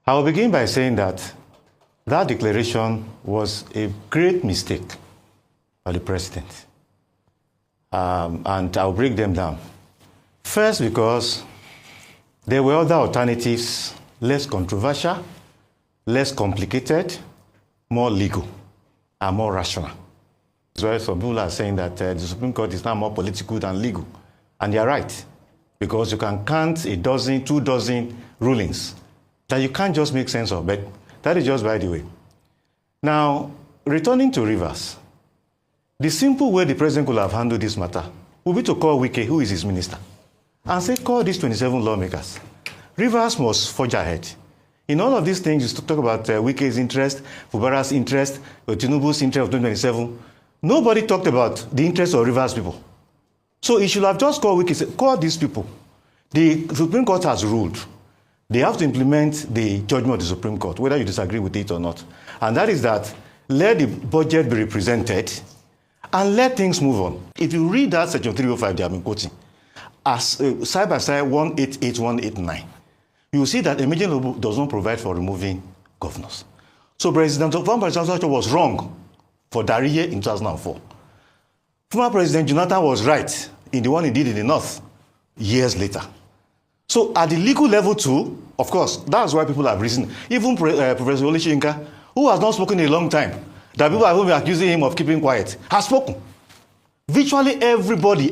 I will begin by saying that that declaration was a great mistake of the president. And I'll break them down. First, because there were other alternatives, less controversial, less complicated, more legal, and more rational. That's why some people are saying that the Supreme Court is now more political than legal. And they're right, because you can count a dozen, 2 dozen rulings that you can't just make sense of, but that is just by the way. Now, returning to Rivers, the simple way the president could have handled this matter would be to call Wike, who is his minister, and say, call these 27 lawmakers. Rivers must forge ahead. In all of these things, you talk about Wike's interest, Fubara's interest, Tinubu's interest of 2027. Nobody talked about the interest of Rivers people. So he should have just called Wike, say, call these people. The Supreme Court has ruled. They have to implement the judgment of the Supreme Court, whether you disagree with it or not. And that is that, let the budget be represented and let things move on. If you read that section 305 they have been quoting, as side by side 188, 189, you will see that emergency law does not provide for removing governors. So President was wrong for Dariye in 2004. Former President Jonathan was right in the one he did in the North years later. So at the legal level too, of course, that's why people have risen. Even Professor Olishinka, who has not spoken in a long time, that people have been accusing him of keeping quiet, has spoken. Virtually everybody,